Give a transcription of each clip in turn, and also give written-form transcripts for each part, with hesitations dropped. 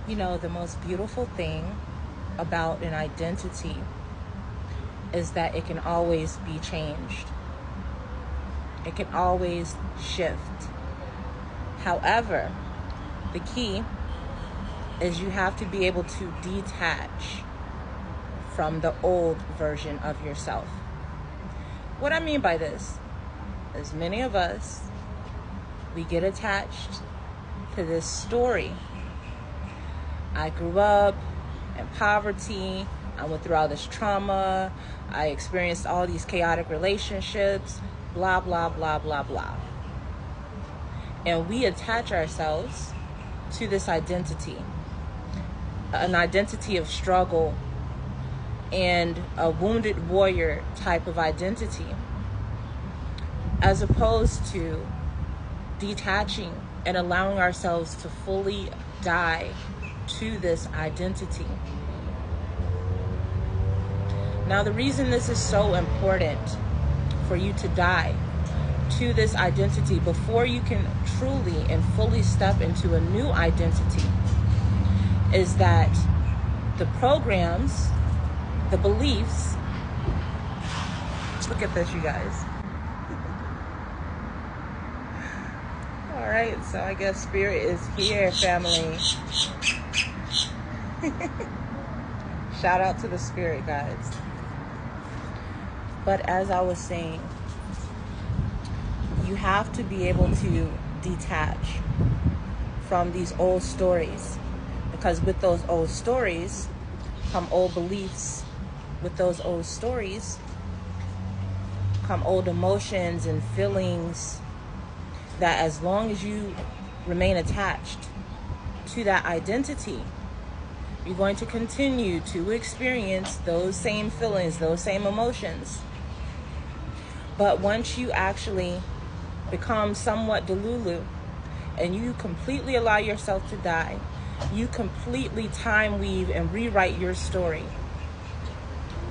You know, the most beautiful thing about an identity is that it can always be changed. It can always shift. However, the key is you have to be able to detach from the old version of yourself. What I mean by this is many of us, we get attached to this story. I grew up in poverty. I went through all this trauma. I experienced all these chaotic relationships, blah, blah, blah, blah, blah. And we attach ourselves to this identity, an identity of struggle and a wounded warrior type of identity, as opposed to detaching and allowing ourselves to fully die to this identity. Now, the reason this is so important for you to die to this identity before you can truly and fully step into a new identity is that the programs, the beliefs, look at this, you guys. All right, so I guess spirit is here, family. Shout out to the spirit guides. But as I was saying, you have to be able to detach from these old stories, because with those old stories come old beliefs. With those old stories come old emotions and feelings that, as long as you remain attached to that identity, you're going to continue to experience those same feelings, those same emotions. But once you actually become somewhat delulu and you completely allow yourself to die, you completely time weave and rewrite your story.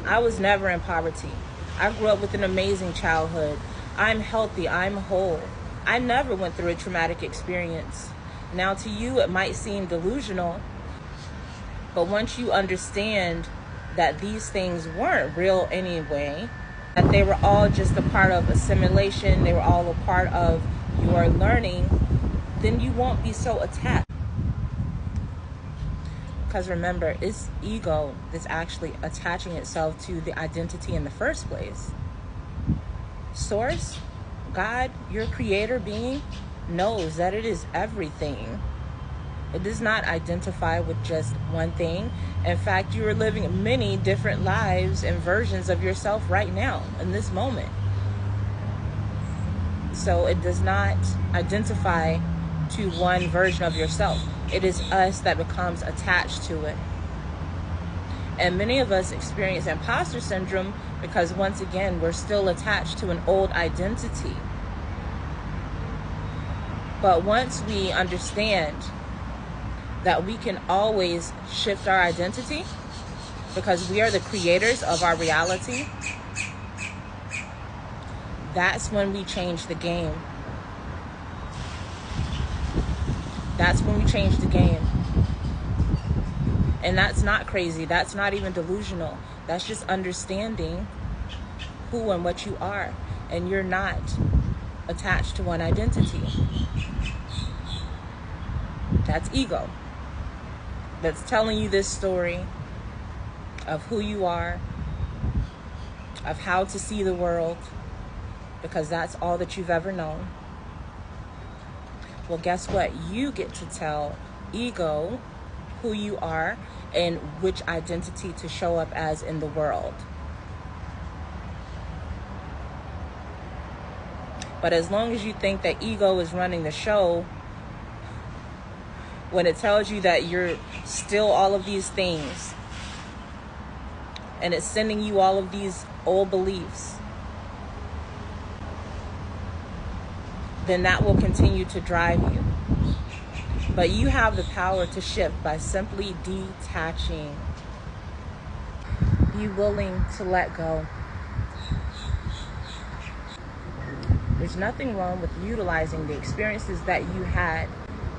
I was never in poverty. I grew up with an amazing childhood. I'm healthy. I'm whole. I never went through a traumatic experience. Now, to you, it might seem delusional, but once you understand that these things weren't real anyway, that they were all just a part of assimilation, they were all a part of your learning, then you won't be so attached. Because remember, it's ego that's actually attaching itself to the identity in the first place. Source, God, your creator being, knows that it is everything. It does not identify with just one thing. In fact, you are living many different lives and versions of yourself right now in this moment. So it does not identify to one version of yourself. It is us that becomes attached to it. And many of us experience imposter syndrome because, once again, we're still attached to an old identity. But once we understand that we can always shift our identity because we are the creators of our reality, that's when we change the game. That's when we change the game. And that's not crazy. That's not even delusional. That's just understanding who and what you are. And you're not attached to one identity. That's ego. That's telling you this story of who you are, of how to see the world, because that's all that you've ever known. Well, guess what? You get to tell ego who you are and which identity to show up as in the world. But as long as you think that ego is running the show, when it tells you that you're still all of these things, and it's sending you all of these old beliefs, then that will continue to drive you. But you have the power to shift by simply detaching. Be willing to let go. There's nothing wrong with utilizing the experiences that you had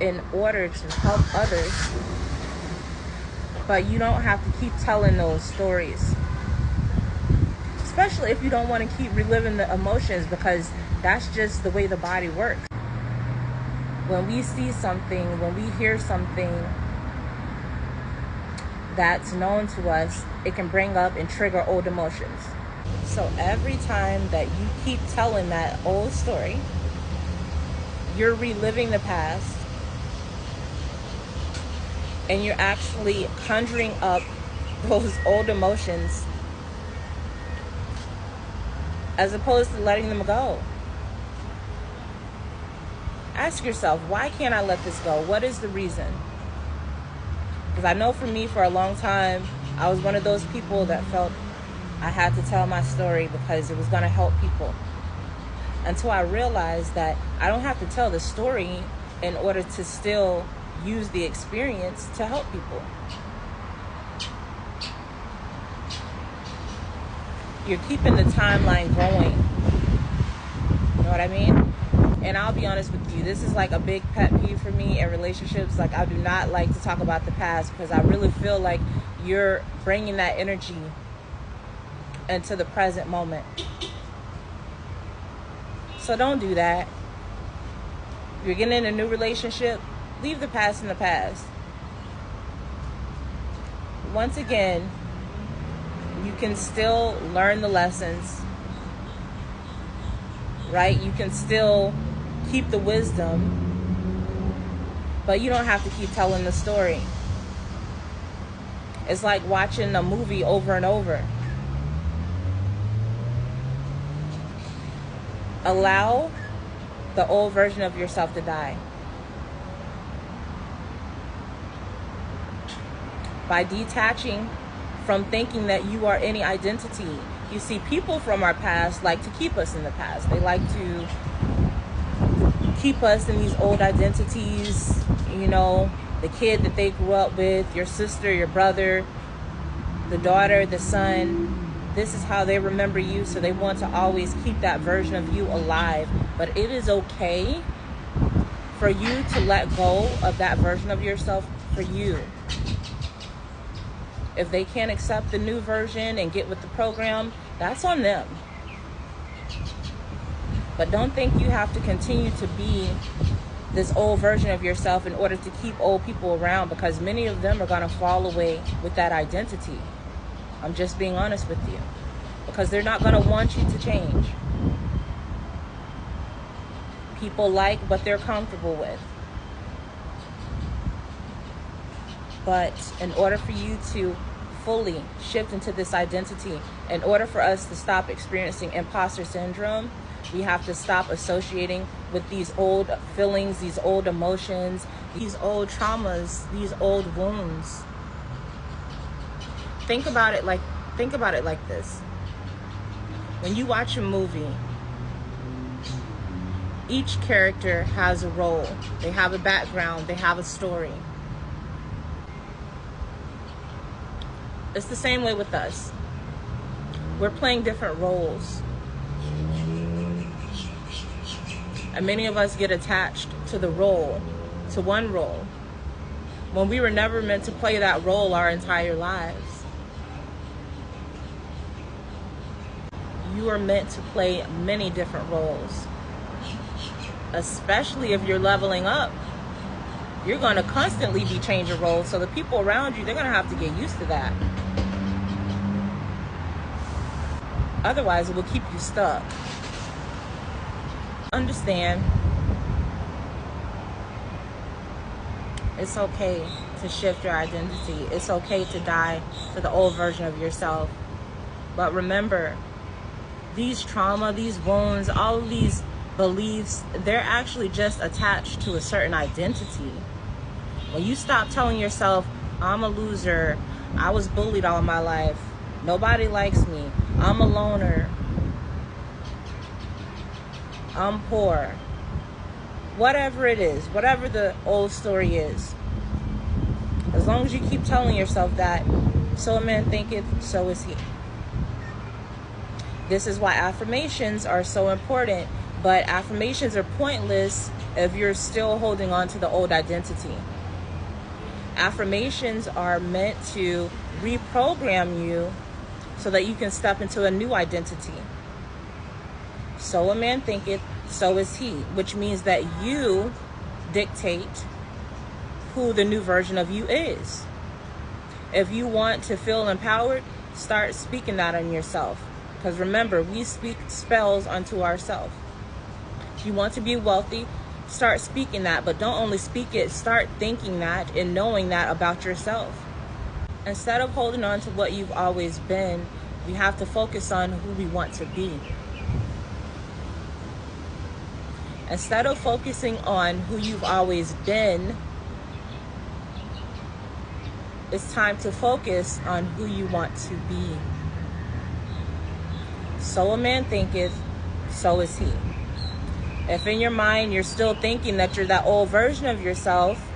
in order to help others But you don't have to keep telling those stories, especially if you don't want to keep reliving the emotions, because that's just the way the body works. When we see something, when we hear something that's known to us, it can bring up and trigger old emotions. So every time that you keep telling that old story, you're reliving the past, and you're actually conjuring up those old emotions as opposed to letting them go. Ask yourself, why can't I let this go? What is the reason? Because I know for me, for a long time, I was one of those people that felt I had to tell my story because it was going to help people. Until I realized that I don't have to tell the story in order to still use the experience to help people. You're keeping the timeline going. You know what I mean? And I'll be honest with you, this is like a big pet peeve for me in relationships. Like, I do not like to talk about the past because I really feel like you're bringing that energy into the present moment. So don't do that. You're getting in a new relationship, leave the past in the past. Once again, you can still learn the lessons, right? You can still keep the wisdom, but you don't have to keep telling the story. It's like watching a movie over and over. Allow the old version of yourself to die. By detaching from thinking that you are any identity. You see, people from our past like to keep us in the past. They like to keep us in these old identities. You know, the kid that they grew up with, your sister, your brother, the daughter, the son. This is how they remember you, so they want to always keep that version of you alive. But it is okay for you to let go of that version of yourself for you. If they can't accept the new version and get with the program, that's on them. But don't think you have to continue to be this old version of yourself in order to keep old people around, because many of them are going to fall away with that identity. I'm just being honest with you, because they're not going to want you to change. People like what they're comfortable with. But in order for you to fully shift into this identity, in order for us to stop experiencing imposter syndrome, we have to stop associating with these old feelings, these old emotions, these old traumas, these old wounds. Think about it like this. When you watch a movie, each character has a role. They have a background, they have a story. It's the same way with us. We're playing different roles. And many of us get attached to the role, to one role, when we were never meant to play that role our entire lives. You are meant to play many different roles. Especially if you're leveling up. You're going to constantly be changing roles. So the people around you, they're going to have to get used to that. Otherwise, it will keep you stuck. Understand, it's okay to shift your identity. It's okay to die to the old version of yourself. But remember, these trauma, these wounds, all of these beliefs, they're actually just attached to a certain identity. When you stop telling yourself, I'm a loser, I was bullied all my life, nobody likes me, I'm a loner, I'm poor, whatever it is, whatever the old story is, as long as you keep telling yourself that, so a man thinketh, so is he. This is why affirmations are so important, but affirmations are pointless if you're still holding on to the old identity. Affirmations are meant to reprogram you so that you can step into a new identity. So a man thinketh, so is he, which means that you dictate who the new version of you is. If you want to feel empowered, start speaking that on yourself. Because remember, we speak spells unto ourselves. If you want to be wealthy, start speaking that, but don't only speak it, start thinking that and knowing that about yourself. Instead of holding on to what you've always been, we have to focus on who we want to be. Instead of focusing on who you've always been, it's time to focus on who you want to be. So a man thinketh, so is he. If in your mind you're still thinking that you're that old version of yourself,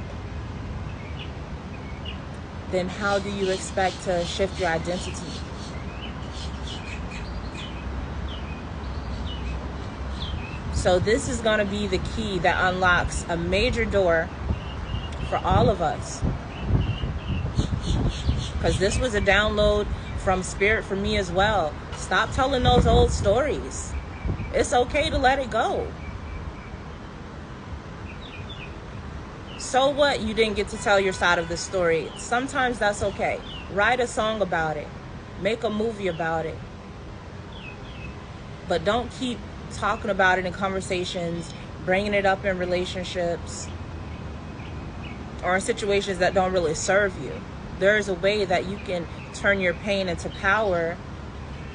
then how do you expect to shift your identity? So this is going to be the key that unlocks a major door for all of us. Because this was a download from Spirit for me as well. Stop telling those old stories. It's okay to let it go. So what? You didn't get to tell your side of the story. Sometimes that's okay. Write a song about it. Make a movie about it. But don't keep talking about it in conversations, bringing it up in relationships, or in situations that don't really serve you. There is a way that you can turn your pain into power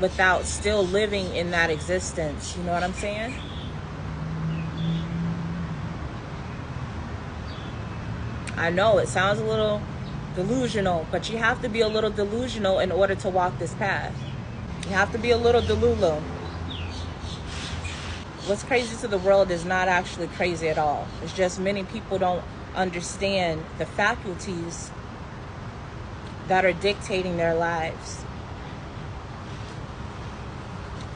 without still living in that existence. You know what I'm saying? I know it sounds a little delusional, but you have to be a little delusional in order to walk this path. You have to be a little delulu. What's crazy to the world is not actually crazy at all. It's just many people don't understand the faculties that are dictating their lives,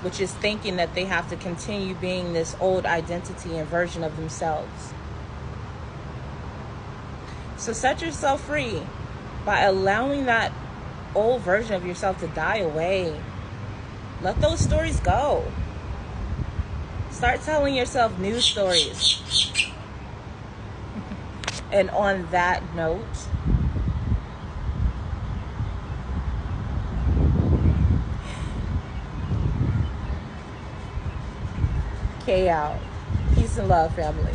which is thinking that they have to continue being this old identity and version of themselves. So set yourself free by allowing that old version of yourself to die away. Let those stories go. Start telling yourself new stories. And on that note, K out. Peace and love, family.